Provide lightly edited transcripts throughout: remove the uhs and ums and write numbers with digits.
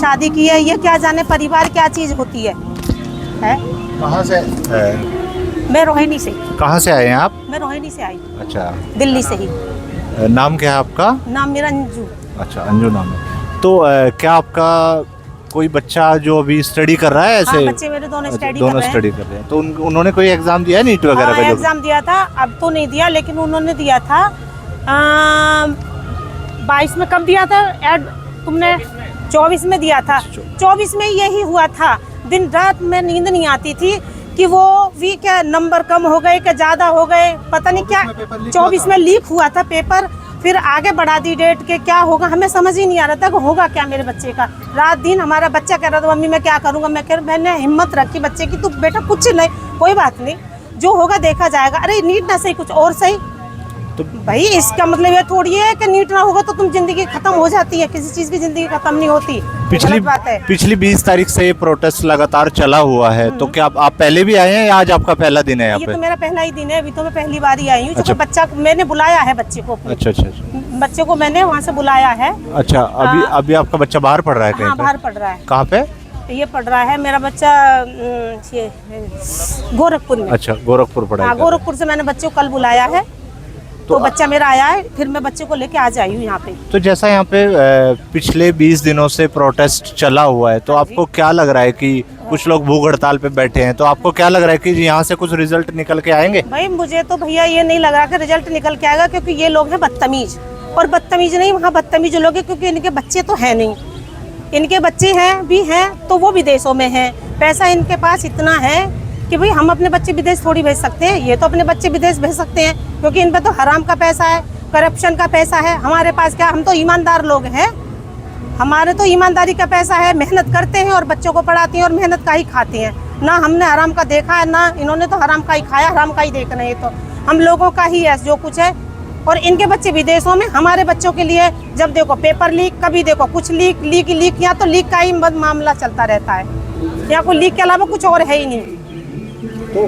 शादी की है, ये क्या जाने परिवार क्या चीज होती है? कहाँ से मैं रोहिणी से। कहाँ से आए हैं आप? मैं रोहिणी से आई, अच्छा, दिल्ली से ही। नाम क्या है आपका? नाम मेरा अंजू। अच्छा, अंजू नाम है। तो क्या आपका कोई बच्चा जो अभी स्टडी कर रहा है ऐसे? हाँ, बच्चे मेरे दोनों अच्छा, स्टडी दोनों कर स्टडी कर रहे हैं। तो उन्होंने कोई एग्जाम दिया है नीट वगैरह का? एग्जाम दिया था, अब तो नहीं दिया, लेकिन उन्होंने दिया था 22 में। कब दिया था तुमने? 24 में दिया था। 24 में यही हुआ था, दिन रात में नींद नहीं आती थी कि वो भी क्या नंबर कम हो गए क्या ज़्यादा हो गए, पता नहीं क्या। 24 में लीक हुआ था पेपर, फिर आगे बढ़ा दी डेट के क्या होगा, हमें समझ ही नहीं आ रहा था कि होगा क्या मेरे बच्चे का। रात दिन हमारा बच्चा कह रहा था मम्मी मैं क्या करूँगा, मैंने हिम्मत रखी बच्चे की, तू बेटा कुछ नहीं, कोई बात नहीं, जो होगा देखा जाएगा। अरे नीट ना सही कुछ और सही, तो भाई इसका मतलब ये थोड़ी है कि नीट ना होगा तो तुम जिंदगी खत्म हो जाती है, किसी चीज की जिंदगी खत्म नहीं होती। पिछली 20 तारीख से ये प्रोटेस्ट लगातार चला हुआ है, तो क्या आप पहले भी आए हैं या आज आपका पहला दिन है यहाँ पे? ये तो मेरा पहला ही दिन है, अभी तो मैं पहली बार ही आई हूँ। अच्छा। बच्चा मैंने बुलाया है बच्चे को। अच्छा, बच्चे को मैंने वहाँ से बुलाया है। अच्छा, अभी आपका बच्चा बाहर पढ़ रहा है कहीं? हाँ, बाहर पढ़ रहा है। कहाँ पे? ये पढ़ रहा है मेरा बच्चा गोरखपुर में। अच्छा, गोरखपुर पढ़ा है। गोरखपुर से मैंने बच्चे को कल बुलाया है, तो बच्चा मेरा आया है, फिर मैं बच्चे को लेके आज आई हूँ यहाँ पे। तो जैसा यहाँ पे पिछले 20 दिनों से प्रोटेस्ट चला हुआ है, तो आपको क्या लग रहा है कि कुछ लोग भूख हड़ताल पे बैठे हैं, तो आपको क्या लग रहा है कि यहाँ से कुछ रिजल्ट निकल के आएंगे? भाई मुझे तो भैया ये नहीं लग रहा कि रिजल्ट निकल के आएगा, क्योंकि ये लोग हैं बदतमीज, और बदतमीज नहीं वहाँ बदतमीज लोग हैं, क्योंकि इनके बच्चे तो है नहीं, इनके बच्चे हैं भी हैं तो वो विदेशों में हैं, पैसा इनके पास इतना है कि भाई हम अपने बच्चे विदेश थोड़ी भेज सकते हैं, ये तो अपने बच्चे विदेश भेज सकते हैं, क्योंकि इन पे तो हराम का पैसा है, करप्शन का पैसा है। हमारे पास क्या, हम तो ईमानदार लोग हैं, हमारे तो ईमानदारी का पैसा है, मेहनत करते हैं और बच्चों को पढ़ाते हैं और मेहनत का ही खाते हैं। ना हमने हराम का देखा है, ना इन्होंने तो हराम का ही खाया, हराम का ही देखना है। तो हम लोगों का ही है जो कुछ है, और इनके बच्चे विदेशों में, हमारे बच्चों के लिए जब देखो पेपर लीक, कभी देखो कुछ लीक, यहाँ तो लीक का ही मामला चलता रहता है, यहाँ कोई लीक के अलावा कुछ और है ही नहीं। तो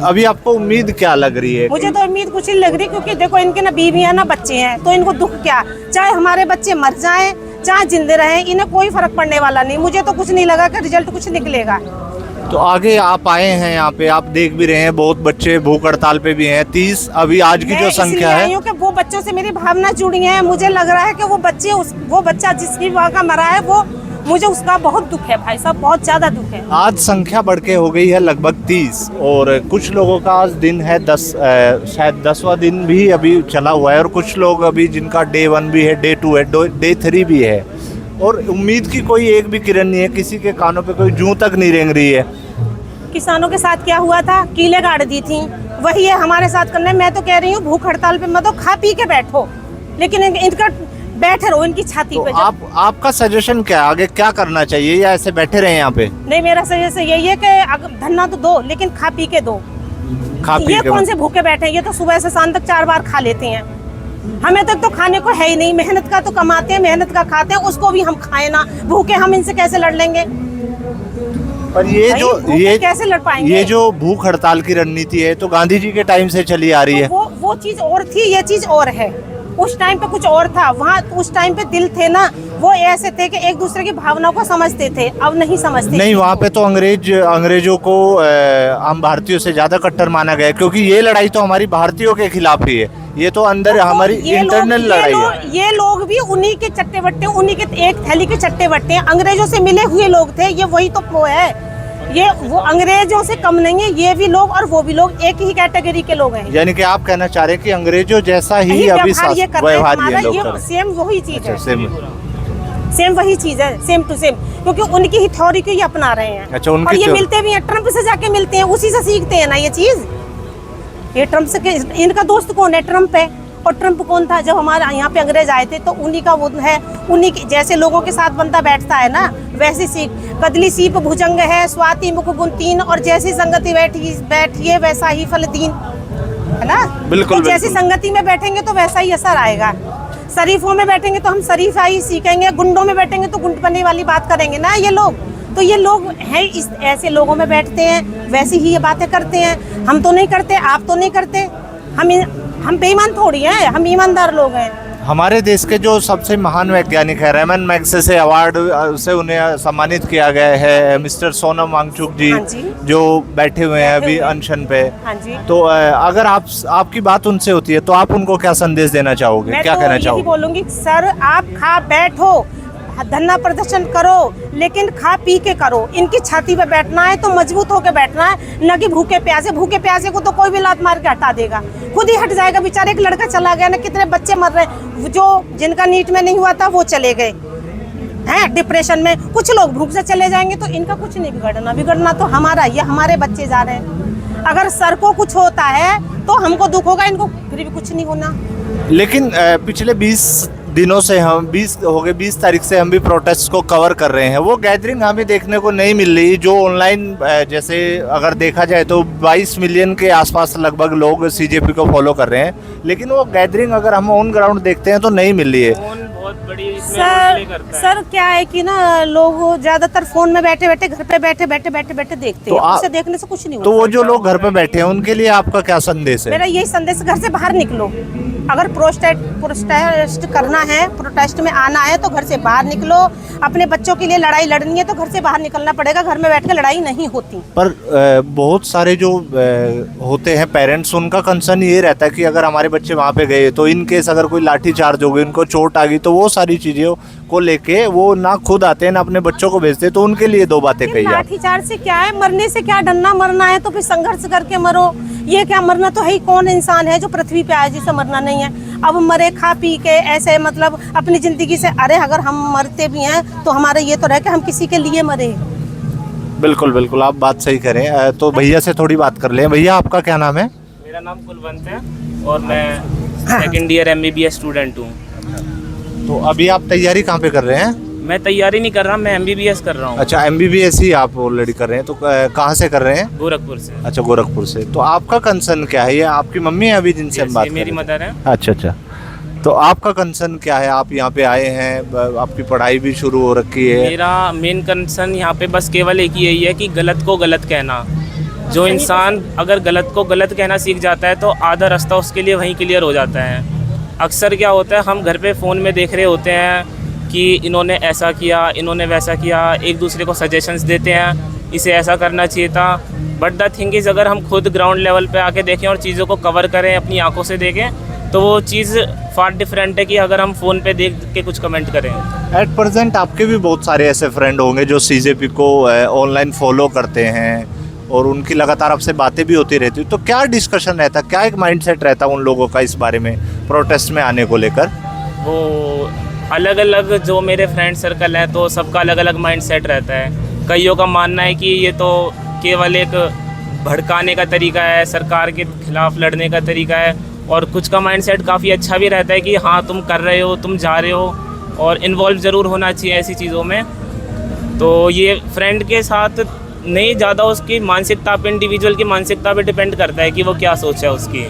अभी आपको उम्मीद क्या लग रही है? मुझे तो उम्मीद कुछ नहीं लग रही, क्योंकि देखो इनके ना बीवी है ना बच्चे हैं, तो इनको दुख क्या, चाहे हमारे बच्चे मर जाएं चाहे जिंदे रहें, इन्हें कोई फर्क पड़ने वाला नहीं। मुझे तो कुछ नहीं लगा कि रिजल्ट कुछ निकलेगा। तो आगे आप आए हैं यहाँ पे, आप देख भी रहे हैं बहुत बच्चे भूख हड़ताल पे भी हैं। 30 अभी आज की जो संख्या है, कि वो बच्चों से मेरी भावना जुड़ी है। मुझे लग रहा है कि वो बच्चा जिसकी वहाँ का मरा है, वो मुझे उसका बहुत दुख है भाई साहब, बहुत ज्यादा दुख है। आज संख्या बढ़ के हो गई है लगभग 30, और कुछ लोगों का आज दिन है 10, शायद 10वां दिन भी अभी चला हुआ है, और कुछ लोग अभी जिनका डे 1 भी है, डे 2 है, डे 3 भी है, और उम्मीद की कोई एक भी किरण नहीं है, किसी के कानों पे कोई जूं तक नहीं रेंग रही है। किसानों के साथ क्या हुआ था, कीले गाड़ दी थी, वही है हमारे साथ करना है। मैं तो कह रही हूँ भूख हड़ताल पे मत खा पी के बैठो, लेकिन इनका बैठे रहो इनकी छाती पे। आपका सजेशन क्या है, आगे क्या करना चाहिए, या ऐसे बैठे रहे यहाँ पे? नहीं, मेरा सजेशन यही है कि धन्ना तो दो, लेकिन खा पी के दो। ये कौन से भूखे बैठे हैं, ये तो सुबह से शाम तक 4 बार खा लेते हैं। हमें तक तो खाने को है ही नहीं, मेहनत का तो कमाते हैं, मेहनत का खाते हैं, उसको भी हम खाए ना, भूखे हम इनसे कैसे लड़ लेंगे? पर ये कैसे लड़ पाएंगे? ये जो भूख हड़ताल की रणनीति है, तो गांधी जी के टाइम से चली आ रही है। वो चीज और थी, ये चीज और है। उस टाइम पे कुछ और था, वहाँ उस टाइम पे दिल थे ना, वो ऐसे थे कि एक दूसरे की भावनाओं को समझते थे, अब नहीं समझते। नहीं, वहाँ पे तो अंग्रेजों को हम भारतीयों से ज्यादा कट्टर माना गया, क्योंकि ये लड़ाई तो हमारी भारतीयों के खिलाफ ही है, ये तो अंदर हमारी इंटरनल लड़ाई है। ये लोग भी उन्हीं के चट्टे बट्टे, उन्हीं के एक थैली के चट्टे बट्टे हैं, अंग्रेजों से मिले हुए लोग थे, ये वही तो वो है। ये वो अंग्रेजों से कम नहीं है, ये भी लोग और वो भी लोग एक ही कैटेगरी के लोग हैं। यानी कि आप कहना चाह रहे हैं कि अंग्रेजों जैसा ही अभी व्यवहार ये लोग कर रहे हैं। सेम वही चीज है, सेम वही चीज है, सेम टू सेम, क्योंकि उनकी ही थ्योरी को ये अपना रहे हैं। अच्छा, और ये मिलते भी हैं, ट्रम्प से जाके मिलते हैं, उसी से सीखते हैं ना ये चीज। ये ट्रम्प से, इनका दोस्त कौन है? ट्रम्प है। और ट्रम्प कौन था? जब हमारे यहाँ पे अंग्रेज आए थे, तो उन्हीं का वो है, उन्हीं के जैसे लोगों के साथ बंदा बैठता है ना, वैसी सीख। कदली सीप भुजंग है, स्वाति मुख गुण 3, और जैसी संगति बैठिए वैसा ही फल 3, है ना? बिल्कुल, तो जैसी संगति में बैठेंगे तो वैसा ही असर आएगा। शरीफों में बैठेंगे तो हम शरीफा ही सीखेंगे, गुंडों में बैठेंगे तो गुंडपने वाली बात करेंगे ना ये लोग। तो ये लोग हैं, इस ऐसे लोगों में बैठते हैं, वैसी ही ये बातें करते हैं। हम तो नहीं करते, आप तो नहीं करते, हम बेईमान थोड़ी हैं, हम ईमानदार लोग हैं। हमारे देश के जो सबसे महान वैज्ञानिक है रैमन मैग्सेसे अवार्ड से उन्हें सम्मानित किया गया है मिस्टर सोनम वांगचुक जी, हाँ जी। जो बैठे हुए हैं अभी अनशन पे। हाँ जी। तो अगर आपकी बात उनसे होती है तो आप उनको क्या संदेश देना चाहोगे, मैं क्या तो कहना यही चाहोगे? बोलूंगी सर, आप खा बैठो, धरना प्रदर्शन करो, लेकिन खा पी के करो। इनकी छाती पे बैठना है तो मजबूत होकर बैठना है, न कि भूखे प्यासे को तो कोई भी लात मार के हटा देगा, खुद ही हट जाएगा। बेचारे एक लड़का चला गया ना, कितने बच्चे मर रहे हैं, जो जिनका नीट में नहीं हुआ था वो चले गए हैं डिप्रेशन में, कुछ लोग भूख से चले जाएंगे। तो इनका कुछ नहीं बिगड़ना तो हमारा, ये हमारे बच्चे जा रहे हैं। अगर सर को कुछ होता है तो हमको दुख होगा, इनको फिर भी कुछ नहीं होना। लेकिन पिछले 20 दिनों से हम 20 तारीख से हम भी प्रोटेस्ट को कवर कर रहे हैं। वो गैदरिंग हमें देखने को नहीं मिल रही जो ऑनलाइन, जैसे अगर देखा जाए तो 22 मिलियन के आसपास लगभग लोग सीजेपी को फॉलो कर रहे हैं, लेकिन वो गैदरिंग अगर हम ऑन ग्राउंड देखते हैं तो नहीं मिल रही है। बहुत बड़ी इसमें रोल प्ले करता है। सर क्या है कि ना, लोग ज्यादातर फोन में बैठे घर पे बैठे देखते तो हैं, उससे देखने से कुछ नहीं तो होता। वो जो लोग घर पे बैठे हैं उनके लिए आपका क्या संदेश है? मेरा यही संदेश, घर से बाहर निकलो। अगर प्रोटेस्ट करना है, प्रोटेस्ट में आना है तो घर से बाहर निकलो। अपने बच्चों के लिए लड़ाई लड़नी है तो घर से बाहर निकलना पड़ेगा, घर में बैठ के लड़ाई नहीं होती। पर बहुत सारे जो होते हैं पेरेंट्स, उनका कंसर्न ये रहता है कि अगर हमारे बच्चे वहाँ पे गए तो इन केस अगर कोई लाठी चार्ज हो गई, उनको चोट आ गई, तो वो सारी चीज़ों को लेके वो ना खुद आते हैं ना अपने बच्चों को भेजते। तो उनके लिए दो बातें कही आप। लाठीचार्ज से क्या है, मरने से क्या डरना, मरना है तो फिर संघर्ष करके मरो। ये क्या मरना तो है ही, कौन इंसान है जो पृथ्वी पे आया जिसे मरना नहीं है। अब मरे खा पी के ऐसे, मतलब अपनी जिंदगी से। अरे अगर हम मरते भी हैं तो हमारा ये तो रहे कि हम किसी के लिए मरे। बिल्कुल बिल्कुल, आप बात सही करें। तो भैया से थोड़ी बात कर लें। भैया आपका क्या नाम है? मेरा नाम कुलवंत है और मैं सेकंड ईयर MBBS स्टूडेंट हूँ। तो अभी आप तैयारी कहाँ पे कर रहे हैं? मैं तैयारी नहीं कर रहा, मैं MBBS कर रहा हूँ। अच्छा, MBBS ही आप ऑलरेडी कर रहे हैं। तो कहाँ से कर रहे हैं? गोरखपुर से। अच्छा, गोरखपुर से। तो आपका कंसर्न क्या है? ये आपकी मम्मी है अभी जिनसे हम बात कर मेरी रहे हैं? मदर है। अच्छा अच्छा। तो आपका कंसर्न क्या है? आप यहाँ पे आए हैं, आपकी पढ़ाई भी शुरू हो रखी है। मेरा मेन कंसर्न यहाँ पे बस केवल एक ही यही है कि गलत को गलत कहना। जो इंसान अगर गलत को गलत कहना सीख जाता है तो आधा रास्ता उसके लिए वहीं क्लियर हो जाता है। अक्सर क्या होता है, हम घर पे फ़ोन में देख रहे होते हैं कि इन्होंने ऐसा किया, इन्होंने वैसा किया, एक दूसरे को सजेशंस देते हैं, इसे ऐसा करना चाहिए था। बट द थिंग इज़, अगर हम खुद ग्राउंड लेवल पे आके देखें और चीज़ों को कवर करें, अपनी आंखों से देखें, तो वो चीज़ फार डिफरेंट है कि अगर हम फ़ोन पे देख के कुछ कमेंट करें। एट प्रेजेंट आपके भी बहुत सारे ऐसे फ्रेंड होंगे जो सीजेपी को ऑनलाइन फॉलो करते हैं और उनकी लगातार आपसे बातें भी होती रहती। तो क्या डिस्कशन रहता, क्या एक माइंडसेट रहता उन लोगों का इस बारे में, प्रोटेस्ट में आने को लेकर? वो अलग अलग जो मेरे फ्रेंड सर्कल हैं तो सबका अलग अलग माइंडसेट रहता है। कईयों का मानना है कि ये तो केवल एक भड़काने का तरीका है, सरकार के खिलाफ लड़ने का तरीका है, और कुछ का माइंडसेट काफ़ी अच्छा भी रहता है कि हाँ तुम कर रहे हो, तुम जा रहे हो, और इन्वॉल्व ज़रूर होना चाहिए ऐसी चीज़ों में। तो ये फ्रेंड के साथ नहीं, ज़्यादा उसकी मानसिकता पे, इंडिविजुअल की मानसिकता पे डिपेंड करता है कि वो क्या सोचा है उसकी।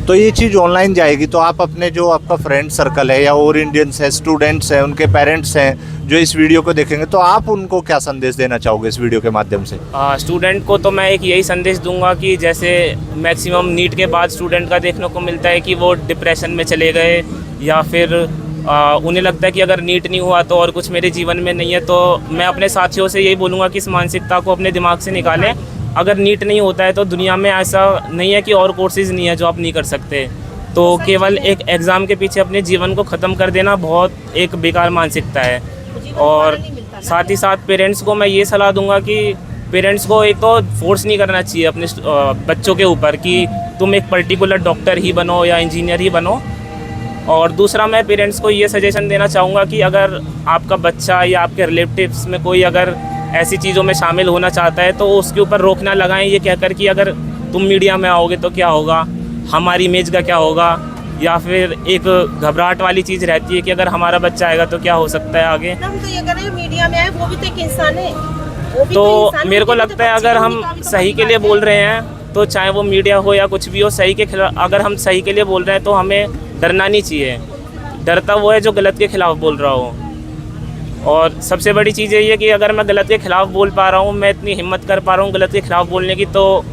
तो ये चीज़ ऑनलाइन जाएगी तो आप अपने जो आपका फ्रेंड सर्कल है या और इंडियंस है, स्टूडेंट्स हैं, उनके पेरेंट्स हैं जो इस वीडियो को देखेंगे, तो आप उनको क्या संदेश देना चाहोगे इस वीडियो के माध्यम से? स्टूडेंट को तो मैं एक यही संदेश दूंगा कि जैसे मैक्सिमम नीट के बाद स्टूडेंट का देखने को मिलता है कि वो डिप्रेशन में चले गए, या फिर उन्हें लगता है कि अगर नीट नहीं हुआ तो और कुछ मेरे जीवन में नहीं है। तो मैं अपने साथियों से यही बोलूँगा कि इस मानसिकता को अपने दिमाग से निकालें। अगर नीट नहीं होता है तो दुनिया में ऐसा नहीं है कि और कोर्सेज़ नहीं है जो आप नहीं कर सकते। तो केवल एक एग्ज़ाम के पीछे अपने जीवन को ख़त्म कर देना बहुत एक बेकार मानसिकता है। और साथ ही साथ पेरेंट्स को मैं ये सलाह दूंगा कि पेरेंट्स को एक तो फोर्स नहीं करना चाहिए अपने बच्चों के ऊपर कि तुम एक पर्टिकुलर डॉक्टर ही बनो या इंजीनियर ही बनो। और दूसरा, मैं पेरेंट्स को ये सजेशन देना चाहूँगा कि अगर आपका बच्चा या आपके रिलेटिव्स में कोई अगर ऐसी चीज़ों में शामिल होना चाहता है तो उसके ऊपर रोक ना लगाएं ये कहकर कि अगर तुम मीडिया में आओगे तो क्या होगा, हमारी इमेज का क्या होगा, या फिर एक घबराहट वाली चीज़ रहती है कि अगर हमारा बच्चा आएगा तो क्या हो सकता है आगे। हम तो ये कह रहे हैं मीडिया में आए, वो भी तो एक इंसान है। तो मेरे को लगता है अगर हम सही के लिए बोल रहे हैं तो चाहे वो मीडिया हो या कुछ भी हो, सही के खिलाफ अगर हम सही के लिए बोल रहे हैं तो हमें डरना नहीं चाहिए। डरता वो है जो गलत के खिलाफ बोल रहा हो। और सबसे बड़ी चीज़ यही है कि अगर मैं गलत के खिलाफ बोल पा रहा हूँ, मैं इतनी हिम्मत कर पा रहा हूँ गलत के खिलाफ बोलने की, तो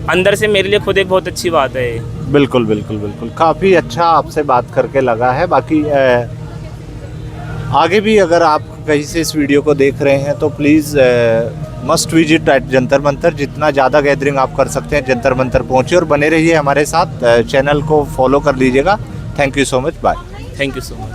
अंदर से मेरे लिए खुद एक बहुत अच्छी बात है ये। बिल्कुल बिल्कुल बिल्कुल, काफ़ी अच्छा आपसे बात करके लगा है। बाकी आगे भी अगर आप कहीं से इस वीडियो को देख रहे हैं तो please must visit at Jantar Mantar. जितना ज़्यादा गैदरिंग आप कर सकते हैं जंतर मंतर पहुँचे, और बने रहिए हमारे साथ, चैनल को फॉलो कर लीजिएगा। Thank you so much, bye. Thank you so much.